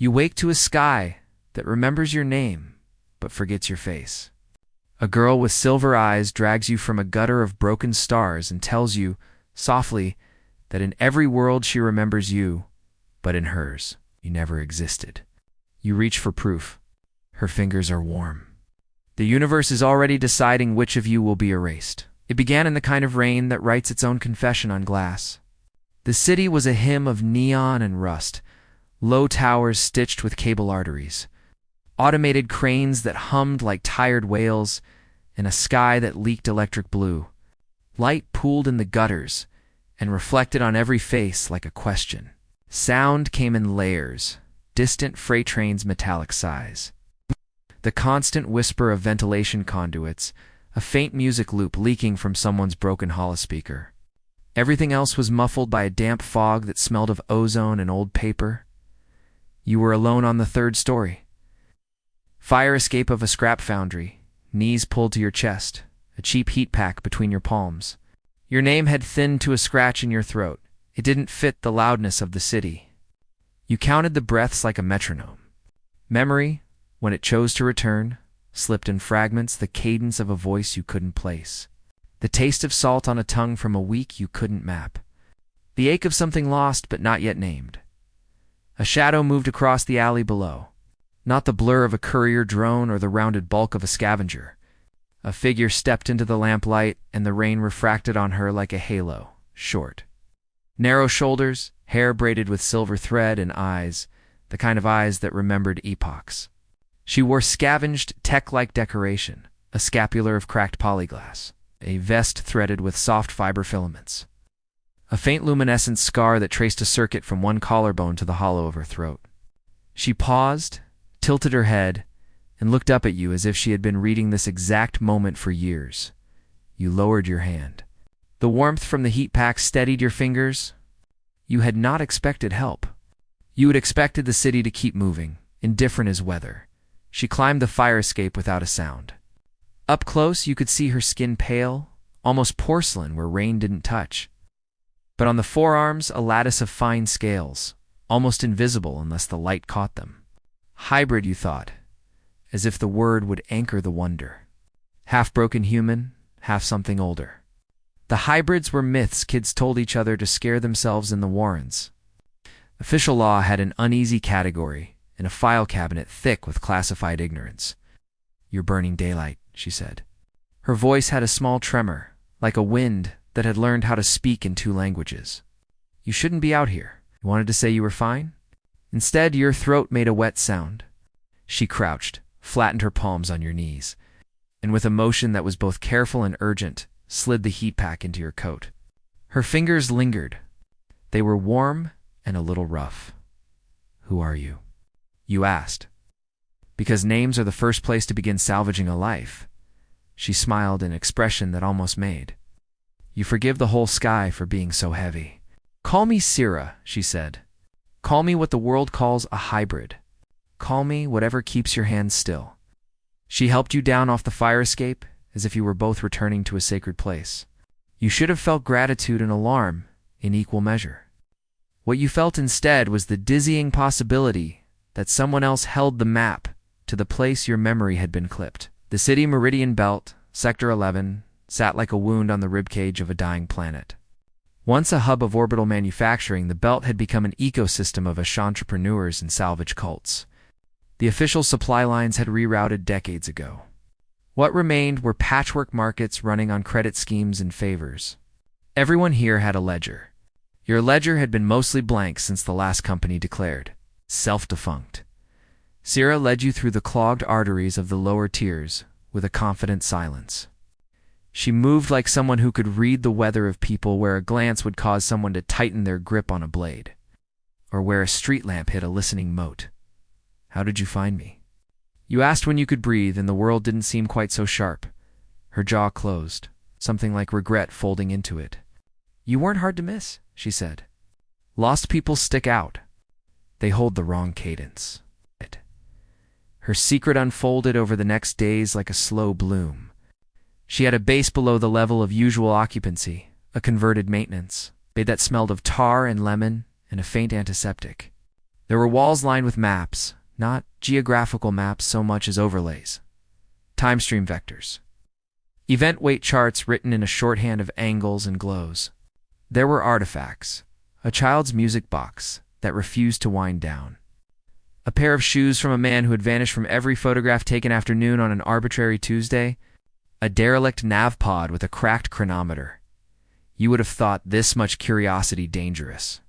You wake to a sky that remembers your name, but forgets your face. A girl with silver eyes drags you from a gutter of broken stars and tells you, softly, that in every world she remembers you, but in hers, you never existed. You reach for proof. Her fingers are warm. The universe is already deciding which of you will be erased. It began in the kind of rain that writes its own confession on glass. The city was a hymn of neon and rust, low towers stitched with cable arteries, automated cranes that hummed like tired whales, and a sky that leaked electric blue. Light pooled in the gutters and reflected on every face like a question. Sound came in layers, distant freight trains' metallic sighs, the constant whisper of ventilation conduits, a faint music loop leaking from someone's broken holospeaker. Everything else was muffled by a damp fog that smelled of ozone and old paper. You were alone on the third story. Fire escape of a scrap foundry, knees pulled to your chest, a cheap heat pack between your palms. Your name had thinned to a scratch in your throat. It didn't fit the loudness of the city. You counted the breaths like a metronome. Memory, when it chose to return, slipped in fragments the cadence of a voice you couldn't place. The taste of salt on a tongue from a week you couldn't map. The ache of something lost but not yet named. A shadow moved across the alley below. Not the blur of a courier drone or the rounded bulk of a scavenger. A figure stepped into the lamplight, and the rain refracted on her like a halo, short. Narrow shoulders, hair braided with silver thread, and eyes, the kind of eyes that remembered epochs. She wore scavenged, tech-like decoration, a scapular of cracked polyglass, a vest threaded with soft fiber filaments, a faint luminescent scar that traced a circuit from one collarbone to the hollow of her throat. She paused, tilted her head, and looked up at you as if she had been reading this exact moment for years. You lowered your hand. The warmth from the heat pack steadied your fingers. You had not expected help. You had expected the city to keep moving, indifferent as weather. She climbed the fire escape without a sound. Up close, you could see her skin pale, almost porcelain where rain didn't touch. But on the forearms, a lattice of fine scales, almost invisible unless the light caught them. Hybrid, you thought, as if the word would anchor the wonder. Half-broken human, half something older. The hybrids were myths kids told each other to scare themselves in the Warrens. Official law had an uneasy category, in a file cabinet thick with classified ignorance. "You're burning daylight," she said. Her voice had a small tremor, like a wind that had learned how to speak in two languages. "You shouldn't be out here. You wanted to say you were fine? Instead, your throat made a wet sound." She crouched, flattened her palms on your knees, and with a motion that was both careful and urgent, slid the heat pack into your coat. Her fingers lingered. They were warm and a little rough. "Who are you?" you asked. "Because names are the first place to begin salvaging a life." She smiled in an expression that almost made. "You forgive the whole sky for being so heavy." "Call me Sira," she said. "Call me what the world calls a hybrid. Call me whatever keeps your hands still." She helped you down off the fire escape, as if you were both returning to a sacred place. You should have felt gratitude and alarm in equal measure. What you felt instead was the dizzying possibility that someone else held the map to the place your memory had been clipped. The city Meridian Belt, Sector 11, sat like a wound on the ribcage of a dying planet. Once a hub of orbital manufacturing, the belt had become an ecosystem of entrepreneurs and salvage cults. The official supply lines had rerouted decades ago. What remained were patchwork markets running on credit schemes and favors. Everyone here had a ledger. Your ledger had been mostly blank since the last company declared self-defunct. Sira led you through the clogged arteries of the lower tiers with a confident silence. She moved like someone who could read the weather of people, where a glance would cause someone to tighten their grip on a blade, or where a street lamp hit a listening mote. "How did you find me?" You asked when you could breathe, and the world didn't seem quite so sharp. Her jaw closed, something like regret folding into it. "You weren't hard to miss," she said. "Lost people stick out. They hold the wrong cadence." Her secret unfolded over the next days like a slow bloom. She had a base below the level of usual occupancy, a converted maintenance bay that smelled of tar and lemon and a faint antiseptic. There were walls lined with maps, not geographical maps so much as overlays. Time stream vectors. Event weight charts written in a shorthand of angles and glows. There were artifacts. A child's music box that refused to wind down. A pair of shoes from a man who had vanished from every photograph taken after noon on an arbitrary Tuesday. A derelict nav pod with a cracked chronometer. You would have thought this much curiosity dangerous.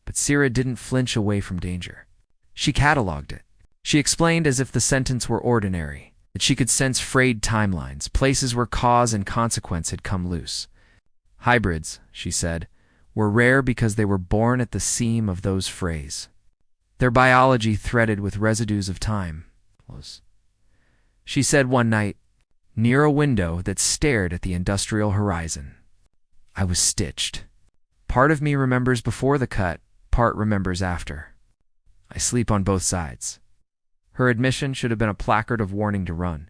But Sira didn't flinch away from danger. She cataloged it. She explained as if the sentence were ordinary, that she could sense frayed timelines, places where cause and consequence had come loose. Hybrids, she said, were rare because they were born at the seam of those frays. Their biology threaded with residues of time. She said one night, near a window that stared at the industrial horizon. I was stitched. Part of me remembers before the cut, part remembers after. I sleep on both sides. Her admission should have been a placard of warning to run.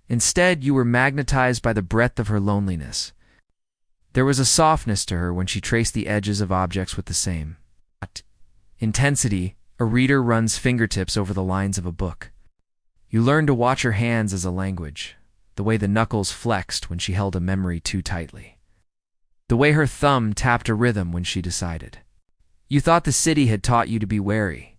Instead, you were magnetized by the breadth of her loneliness. There was a softness to her when she traced the edges of objects with the same intensity a reader runs fingertips over the lines of a book. You learned to watch her hands as a language, the way the knuckles flexed when she held a memory too tightly. The way her thumb tapped a rhythm when she decided. You thought the city had taught you to be wary,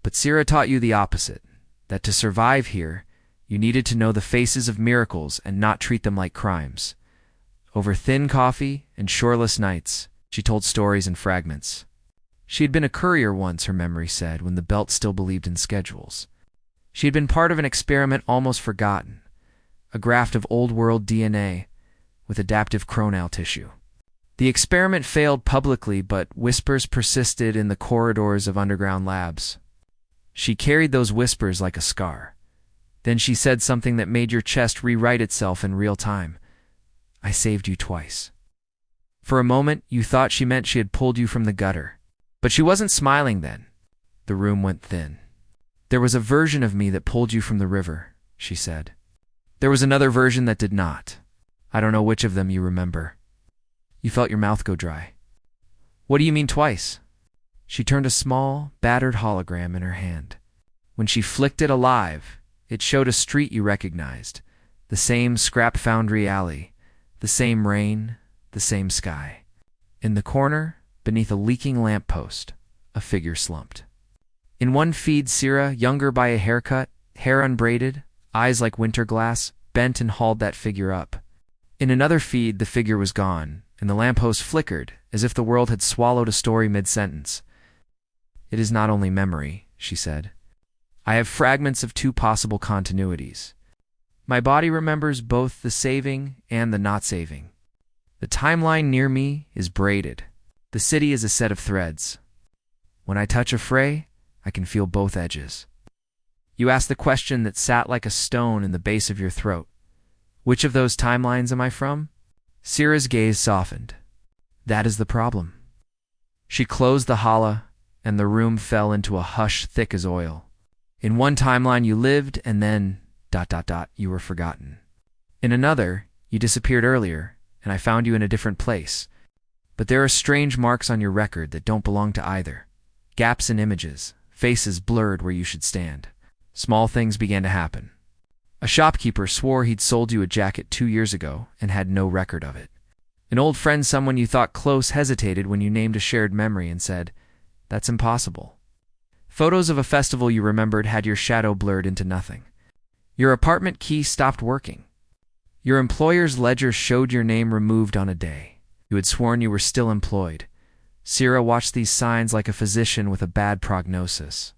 but Sira taught you the opposite, that to survive here, you needed to know the faces of miracles and not treat them like crimes. Over thin coffee and shoreless nights, she told stories in fragments. She had been a courier once, her memory said, when the Belt still believed in schedules. She had been part of an experiment almost forgotten, a graft of old-world DNA with adaptive chronal tissue. The experiment failed publicly, but whispers persisted in the corridors of underground labs. She carried those whispers like a scar. Then she said something that made your chest rewrite itself in real time. I saved you twice. For a moment, you thought she meant she had pulled you from the gutter. But she wasn't smiling then. The room went thin. There was a version of me that pulled you from the river, she said. There was another version that did not. I don't know which of them you remember. You felt your mouth go dry. What do you mean twice? She turned a small, battered hologram in her hand. When she flicked it alive, it showed a street you recognized, the same scrap foundry alley, the same rain, the same sky. In the corner, beneath a leaking lamppost, a figure slumped. In one feed, Sira, younger by a haircut, hair unbraided, eyes like winter glass, bent and hauled that figure up. In another feed, the figure was gone, and the lamppost flickered, as if the world had swallowed a story mid-sentence. It is not only memory, she said. I have fragments of two possible continuities. My body remembers both the saving and the not saving. The timeline near me is braided. The city is a set of threads. When I touch a fray, I can feel both edges. You asked the question that sat like a stone in the base of your throat. Which of those timelines am I from? Sira's gaze softened. That is the problem. She closed the hala, and the room fell into a hush thick as oil. In one timeline you lived, and then ... you were forgotten. In another, you disappeared earlier, and I found you in a different place. But there are strange marks on your record that don't belong to either. Gaps in images, faces blurred where you should stand. Small things began to happen. A shopkeeper swore he'd sold you a jacket 2 years ago and had no record of it. An old friend, someone you thought close, hesitated when you named a shared memory and said, "That's impossible." Photos of a festival you remembered had your shadow blurred into nothing. Your apartment key stopped working. Your employer's ledger showed your name removed on a day. You had sworn you were still employed. Sira watched these signs like a physician with a bad prognosis.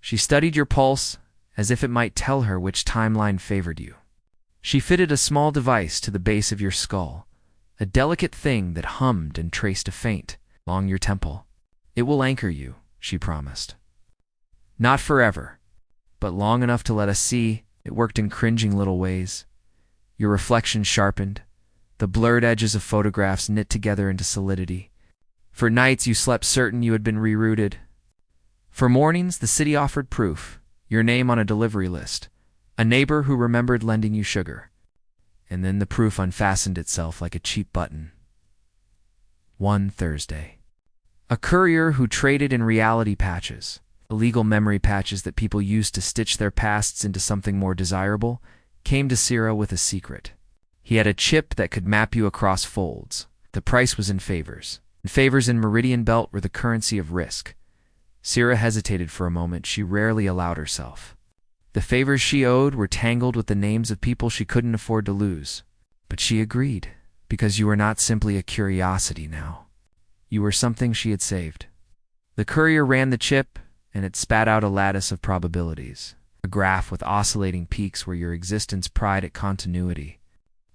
She studied your pulse as if it might tell her which timeline favored you. She fitted a small device to the base of your skull, a delicate thing that hummed and traced a faint along your temple. It will anchor you, she promised. Not forever, but long enough to let us see. It worked in cringing little ways. Your reflection sharpened, the blurred edges of photographs knit together into solidity. For nights you slept certain you had been rerouted. For mornings the city offered proof, your name on a delivery list, a neighbor who remembered lending you sugar. And then the proof unfastened itself like a cheap button. One Thursday. A courier who traded in reality patches. illegal memory patches that people used to stitch their pasts into something more desirable, came to Sira with a secret. He had a chip that could map you across folds. The price was in favors. And favors in Meridian Belt were the currency of risk. Sira hesitated for a moment. She rarely allowed herself. The favors she owed were tangled with the names of people she couldn't afford to lose. But she agreed, because you were not simply a curiosity now. You were something she had saved. The courier ran the chip, and it spat out a lattice of probabilities, a graph with oscillating peaks where your existence pried at continuity.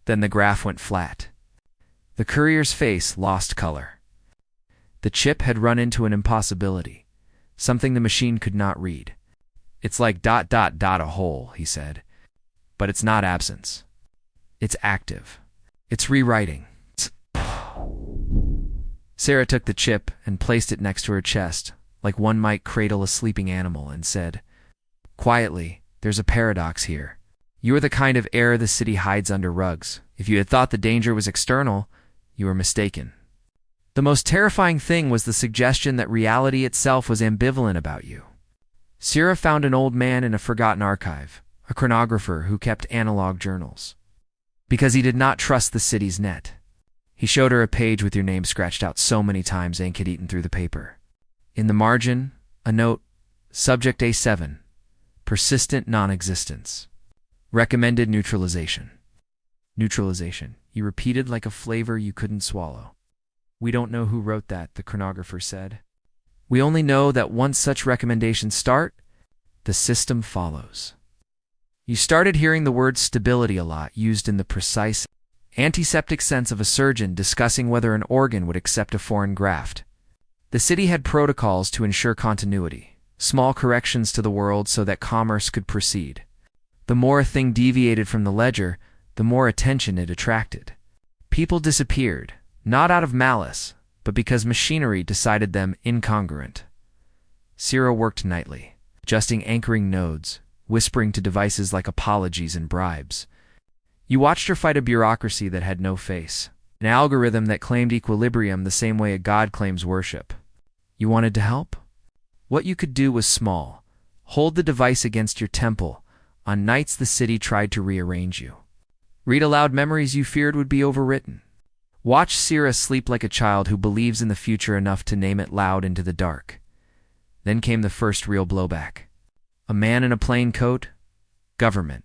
Then the graph went flat. The courier's face lost color. The chip had run into an impossibility, something the machine could not read. It's like ... a hole, he said. But it's not absence. It's active. It's rewriting. Sarah took the chip and placed it next to her chest, like one might cradle a sleeping animal, and said, quietly, there's a paradox here. You are the kind of error the city hides under rugs. If you had thought the danger was external, you were mistaken. The most terrifying thing was the suggestion that reality itself was ambivalent about you. Sira found an old man in a forgotten archive, a chronographer who kept analog journals. Because he did not trust the city's net. He showed her a page with your name scratched out so many times ink had eaten through the paper. In the margin, a note, Subject A7, Persistent Non-Existence. Recommended neutralization. Neutralization, he repeated like a flavor you couldn't swallow. We don't know who wrote that, the chronographer said. We only know that once such recommendations start, the system follows. You started hearing the word stability a lot, used in the precise, antiseptic sense of a surgeon discussing whether an organ would accept a foreign graft. The city had protocols to ensure continuity, small corrections to the world so that commerce could proceed. The more a thing deviated from the ledger, the more attention it attracted. People disappeared, not out of malice, but because machinery decided them incongruent. Sira worked nightly, adjusting anchoring nodes, whispering to devices like apologies and bribes. You watched her fight a bureaucracy that had no face, an algorithm that claimed equilibrium the same way a god claims worship. You wanted to help? What you could do was small. Hold the device against your temple on nights the city tried to rearrange you. Read aloud memories you feared would be overwritten. Watch Sira sleep like a child who believes in the future enough to name it loud into the dark. Then came the first real blowback. A man in a plain coat, government,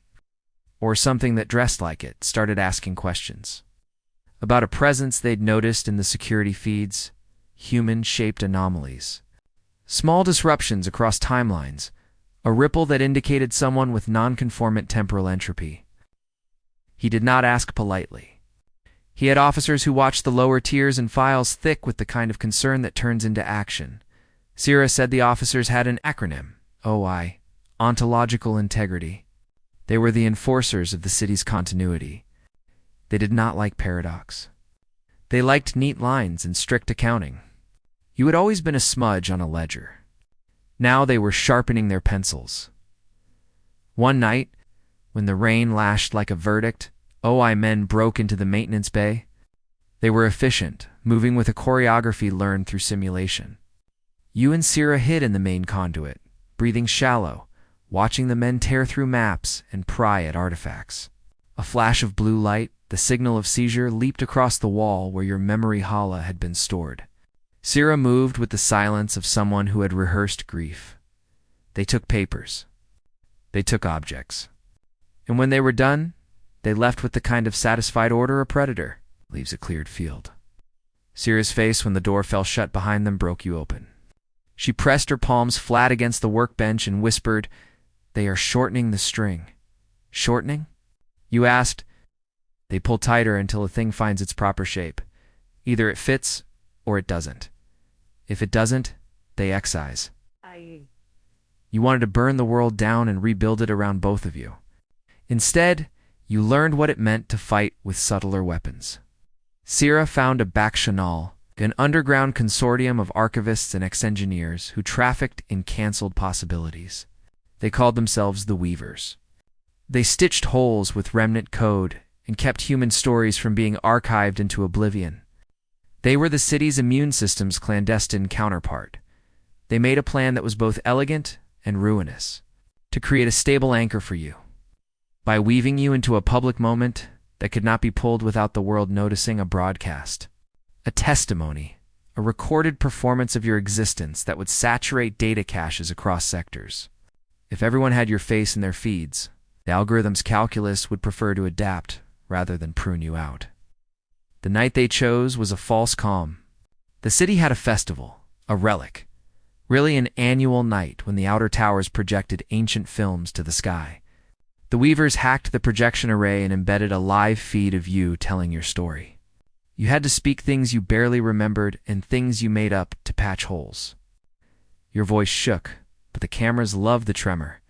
or something that dressed like it, started asking questions. About a presence they'd noticed in the security feeds, human-shaped anomalies. Small disruptions across timelines, a ripple that indicated someone with non-conformant temporal entropy. He did not ask politely. He had officers who watched the lower tiers and files thick with the kind of concern that turns into action. Sira said the officers had an acronym, OI, Ontological Integrity. They were the enforcers of the city's continuity. They did not like paradox. They liked neat lines and strict accounting. You had always been a smudge on a ledger. Now they were sharpening their pencils. One night, when the rain lashed like a verdict, OI men broke into the maintenance bay. They were efficient, moving with a choreography learned through simulation. You and Sira hid in the main conduit, breathing shallow, watching the men tear through maps and pry at artifacts. A flash of blue light, the signal of seizure, leaped across the wall where your memory hala had been stored. Sira moved with the silence of someone who had rehearsed grief. They took papers. They took objects. And when they were done, they left with the kind of satisfied order a predator leaves a cleared field. Sira's face, when the door fell shut behind them, broke you open. She pressed her palms flat against the workbench and whispered, "They are shortening the string." "Shortening?" You asked. They pull tighter until a thing finds its proper shape. Either it fits or it doesn't. If it doesn't, they excise. You wanted to burn the world down and rebuild it around both of you. Instead, you learned what it meant to fight with subtler weapons. Sira found a chronal, an underground consortium of archivists and ex-engineers who trafficked in cancelled possibilities. They called themselves the Weavers. They stitched holes with remnant code and kept human stories from being archived into oblivion. They were the city's immune system's clandestine counterpart. They made a plan that was both elegant and ruinous, to create a stable anchor for you. By weaving you into a public moment that could not be pulled without the world noticing, a broadcast, a testimony, a recorded performance of your existence that would saturate data caches across sectors. If everyone had your face in their feeds, the algorithm's calculus would prefer to adapt rather than prune you out. The night they chose was a false calm. The city had a festival, a relic, really an annual night when the outer towers projected ancient films to the sky. The weavers hacked the projection array and embedded a live feed of you telling your story. You had to speak things you barely remembered and things you made up to patch holes. Your voice shook, but the cameras loved the tremor.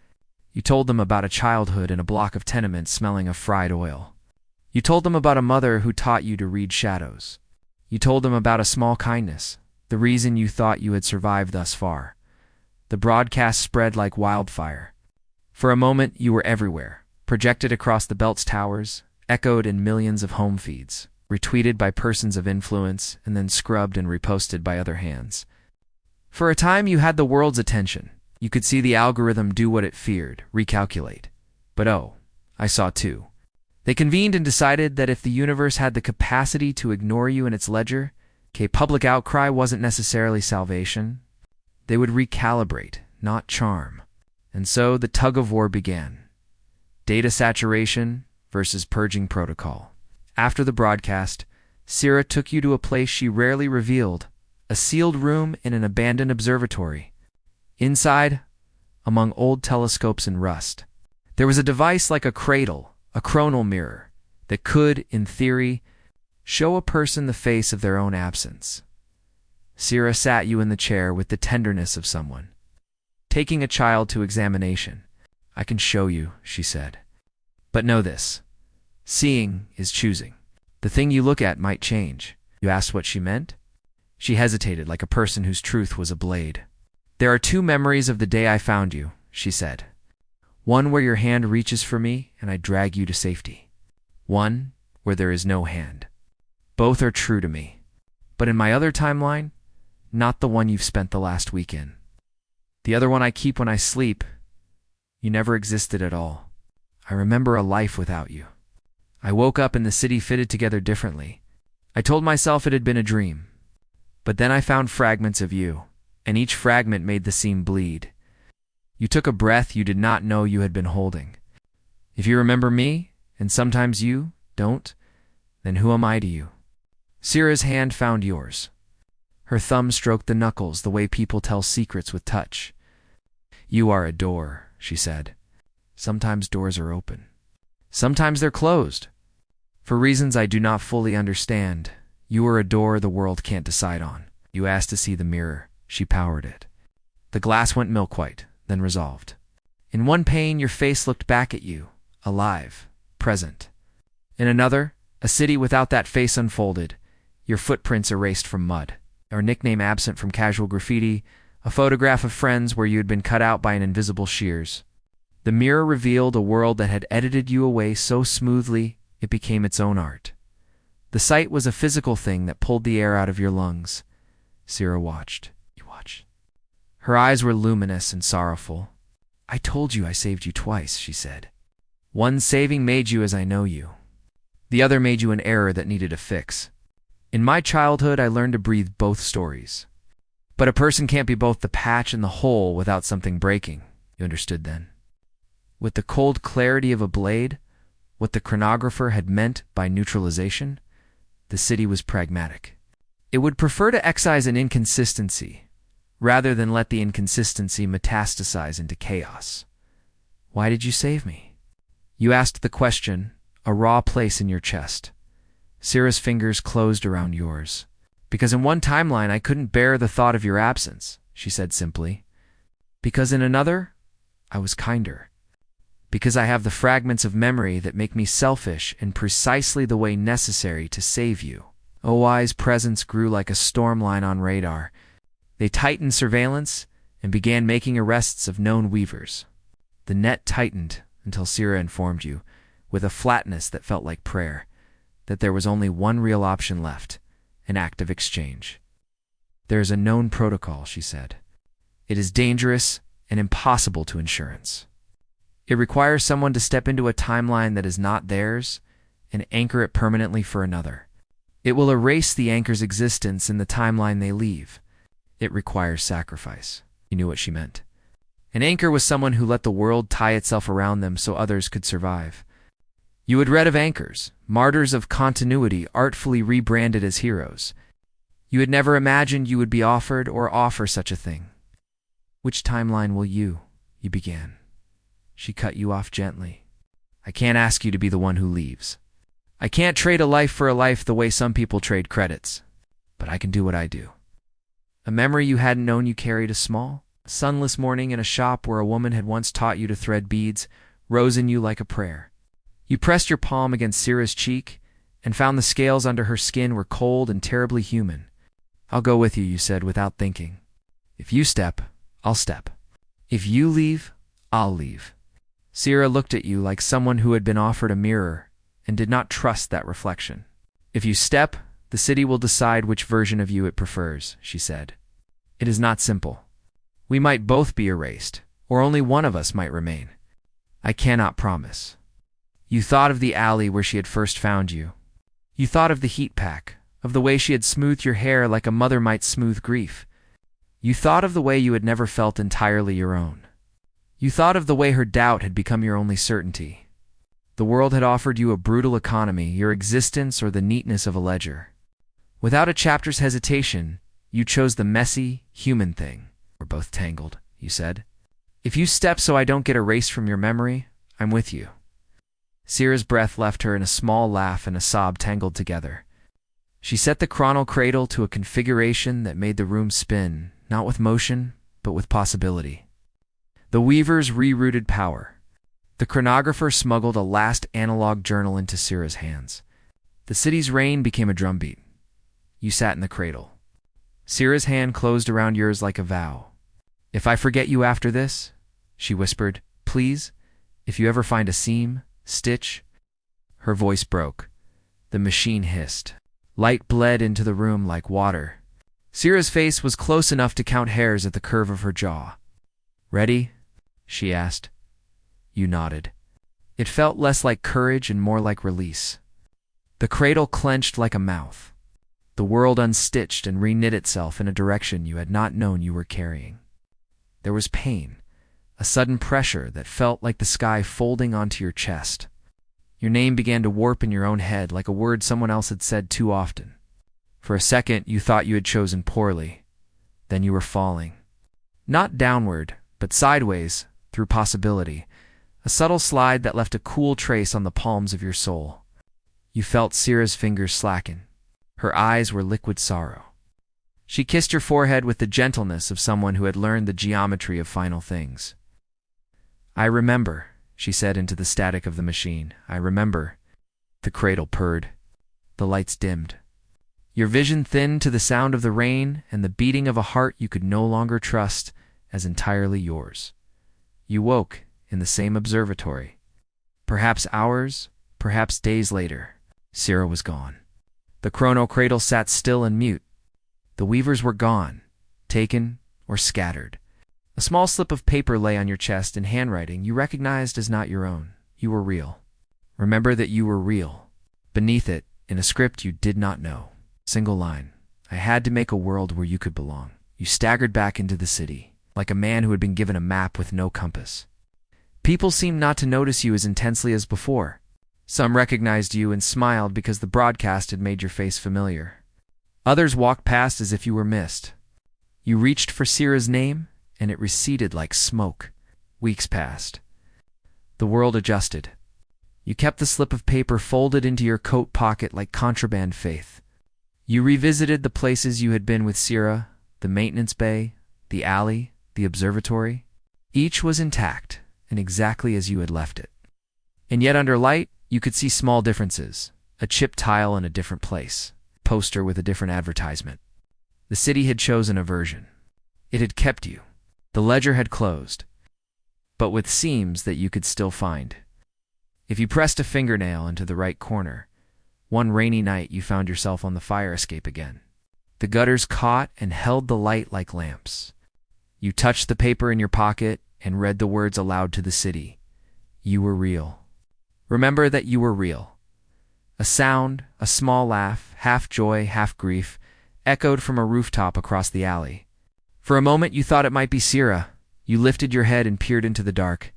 You told them about a childhood in a block of tenements smelling of fried oil. You told them about a mother who taught you to read shadows. You told them about a small kindness, the reason you thought you had survived thus far. The broadcast spread like wildfire. For a moment, you were everywhere, projected across the Belt's towers, echoed in millions of home feeds, retweeted by persons of influence, and then scrubbed and reposted by other hands. For a time, you had the world's attention. You could see the algorithm do what it feared, recalculate. But oh, I saw too. They convened and decided that if the universe had the capacity to ignore you in its ledger, public outcry wasn't necessarily salvation. They would recalibrate, not charm. And so the tug-of-war began. Data saturation versus purging protocol. After the broadcast, Sierra took you to a place she rarely revealed, a sealed room in an abandoned observatory. Inside, among old telescopes and rust, there was a device like a cradle, a chronal mirror, that could, in theory, show a person the face of their own absence. Sierra sat you in the chair with the tenderness of someone taking a child to examination. "I can show you," she said. "But know this. Seeing is choosing. The thing you look at might change." You asked what she meant? She hesitated like a person whose truth was a blade. "There are two memories of the day I found you," she said. "One where your hand reaches for me and I drag you to safety. One where there is no hand. Both are true to me. But in my other timeline, not the one you've spent the last week in. The other one I keep when I sleep, you never existed at all. I remember a life without you. I woke up and the city fitted together differently. I told myself it had been a dream. But then I found fragments of you, and each fragment made the seam bleed. You took a breath you did not know you had been holding. If you remember me, and sometimes you don't, then who am I to you?" Sierra's hand found yours. Her thumb stroked the knuckles the way people tell secrets with touch. "You are a door," she said. "Sometimes doors are open. Sometimes they're closed. For reasons I do not fully understand, you are a door the world can't decide on." You asked to see the mirror. She powered it. The glass went milk-white, then resolved. In one pane, your face looked back at you, alive, present. In another, a city without that face unfolded, your footprints erased from mud, our nickname absent from casual graffiti, a photograph of friends where you had been cut out by an invisible shears. The mirror revealed a world that had edited you away so smoothly it became its own art. The sight was a physical thing that pulled the air out of your lungs. Sierra watched. You watched. Her eyes were luminous and sorrowful. "I told you I saved you twice," she said. "One saving made you as I know you. The other made you an error that needed a fix. In my childhood, I learned to breathe both stories. But a person can't be both the patch and the hole without something breaking." You understood then. With the cold clarity of a blade, what the chronographer had meant by neutralization, the city was pragmatic. It would prefer to excise an inconsistency, rather than let the inconsistency metastasize into chaos. "Why did you save me?" You asked the question, a raw place in your chest. Sierra's fingers closed around yours. "Because in one timeline I couldn't bear the thought of your absence," she said simply. "Because in another, I was kinder. Because I have the fragments of memory that make me selfish in precisely the way necessary to save you." OI's presence grew like a storm line on radar. They tightened surveillance and began making arrests of known weavers. The net tightened until Sierra informed you, with a flatness that felt like prayer, that there was only one real option left, an act of exchange. "There is a known protocol," she said. It is dangerous and impossible to insurance. It requires someone to step into a timeline that is not theirs and anchor it permanently for another. It will erase the anchor's existence in the timeline they leave. It requires sacrifice. You knew what she meant. An anchor was someone who let the world tie itself around them so others could survive. You had read of anchors, martyrs of continuity artfully rebranded as heroes. You had never imagined you would be offered or offer such a thing. "Which timeline will you began. She cut you off gently. "I can't ask you to be the one who leaves. I can't trade a life for a life the way some people trade credits. But I can do what I do." A memory you hadn't known you carried, a small, sunless morning in a shop where a woman had once taught you to thread beads, rose in you like a prayer. You pressed your palm against Syrah's cheek and found the scales under her skin were cold and terribly human. "I'll go with you," you said without thinking. "If you step, I'll step. If you leave, I'll leave." Syrah looked at you like someone who had been offered a mirror and did not trust that reflection. "If you step, the city will decide which version of you it prefers," she said. "It is not simple. We might both be erased, or only one of us might remain. I cannot promise." You thought of the alley where she had first found you. You thought of the heat pack, of the way she had smoothed your hair like a mother might smooth grief. You thought of the way you had never felt entirely your own. You thought of the way her doubt had become your only certainty. The world had offered you a brutal economy, your existence, or the neatness of a ledger. Without a chapter's hesitation, you chose the messy, human thing. "We're both tangled," you said. "If you step so I don't get erased from your memory, I'm with you." Syrah's breath left her in a small laugh and a sob tangled together. She set the chronal cradle to a configuration that made the room spin, not with motion, but with possibility. The weavers rerouted power. The chronographer smuggled a last analog journal into Syrah's hands. The city's rain became a drumbeat. You sat in the cradle. Syrah's hand closed around yours like a vow. "If I forget you after this," she whispered, "please, if you ever find a seam, stitch." Her voice broke. The machine hissed. Light bled into the room like water. Syrah's face was close enough to count hairs at the curve of her jaw. "Ready?" she asked. You nodded. It felt less like courage and more like release. The cradle clenched like a mouth. The world unstitched and reknit itself in a direction you had not known you were carrying. There was pain, a sudden pressure that felt like the sky folding onto your chest. Your name began to warp in your own head like a word someone else had said too often. For a second, you thought you had chosen poorly. Then you were falling. Not downward, but sideways, through possibility. A subtle slide that left a cool trace on the palms of your soul. You felt Syrah's fingers slacken. Her eyes were liquid sorrow. She kissed your forehead with the gentleness of someone who had learned the geometry of final things. "I remember," she said into the static of the machine. "I remember." The cradle purred. The lights dimmed. Your vision thinned to the sound of the rain and the beating of a heart you could no longer trust as entirely yours. You woke in the same observatory. Perhaps hours, perhaps days later, Syrah was gone. The chrono cradle sat still and mute. The weavers were gone, taken or scattered. A small slip of paper lay on your chest in handwriting you recognized as not your own. You were real. Remember that you were real. Beneath it, in a script you did not know. Single line. "I had to make a world where you could belong." You staggered back into the city, like a man who had been given a map with no compass. People seemed not to notice you as intensely as before. Some recognized you and smiled because the broadcast had made your face familiar. Others walked past as if you were missed. You reached for Syrah's name, and it receded like smoke. Weeks passed. The world adjusted. You kept the slip of paper folded into your coat pocket like contraband faith. You revisited the places you had been with Syrah, the maintenance bay, the alley, the observatory. Each was intact and exactly as you had left it. And yet under light, you could see small differences. A chipped tile in a different place. A poster with a different advertisement. The city had chosen a version. It had kept you. The ledger had closed, but with seams that you could still find. If you pressed a fingernail into the right corner, one rainy night you found yourself on the fire escape again. The gutters caught and held the light like lamps. You touched the paper in your pocket and read the words aloud to the city. You were real. Remember that you were real. A sound, a small laugh, half joy, half grief, echoed from a rooftop across the alley. For a moment you thought it might be Sierra. You lifted your head and peered into the dark.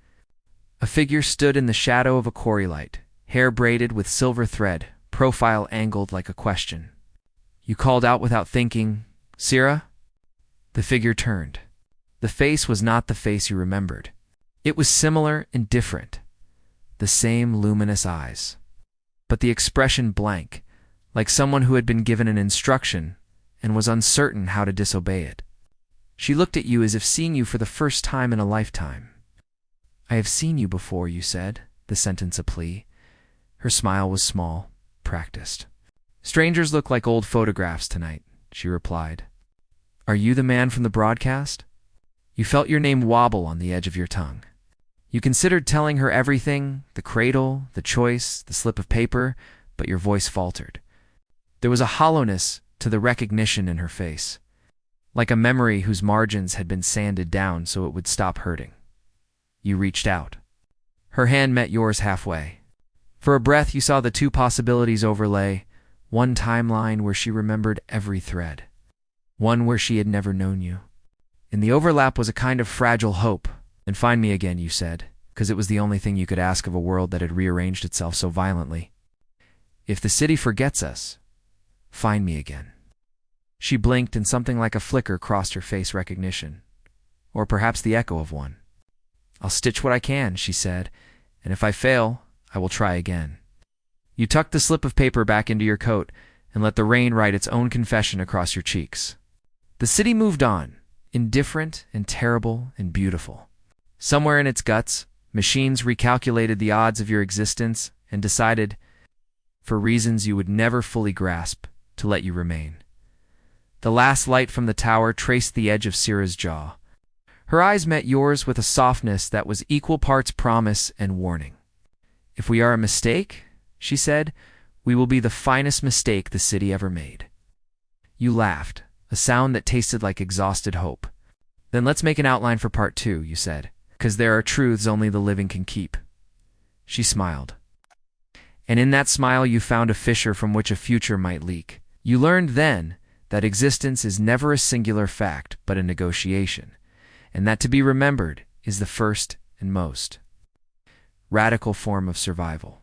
A figure stood in the shadow of a quarry light, hair braided with silver thread, profile angled like a question. You called out without thinking, "Sierra?" The figure turned. The face was not the face you remembered. It was similar and different. The same luminous eyes. But the expression blank, like someone who had been given an instruction and was uncertain how to disobey it. She looked at you as if seeing you for the first time in a lifetime. "I have seen you before," you said, the sentence a plea. Her smile was small, practiced. "Strangers look like old photographs tonight," she replied. "Are you the man from the broadcast?" You felt your name wobble on the edge of your tongue. You considered telling her everything, the cradle, the choice, the slip of paper, but your voice faltered. There was a hollowness to the recognition in her face, like a memory whose margins had been sanded down so it would stop hurting. You reached out. Her hand met yours halfway. For a breath you saw the two possibilities overlay, one timeline where she remembered every thread, one where she had never known you. In the overlap was a kind of fragile hope. "And find me again," you said, because it was the only thing you could ask of a world that had rearranged itself so violently. "If the city forgets us, find me again." She blinked and something like a flicker crossed her face recognition, or perhaps the echo of one. "I'll stitch what I can," she said, "and if I fail, I will try again." You tucked the slip of paper back into your coat and let the rain write its own confession across your cheeks. The city moved on, indifferent and terrible and beautiful. Somewhere in its guts, machines recalculated the odds of your existence and decided, for reasons you would never fully grasp, to let you remain. The last light from the tower traced the edge of Sierra's jaw. Her eyes met yours with a softness that was equal parts promise and warning. "If we are a mistake," she said, "we will be the finest mistake the city ever made." You laughed, a sound that tasted like exhausted hope. "Then let's make an outline for part 2, you said, "because there are truths only the living can keep." She smiled. And in that smile you found a fissure from which a future might leak. You learned then that existence is never a singular fact but a negotiation, and that to be remembered is the first and most radical form of survival.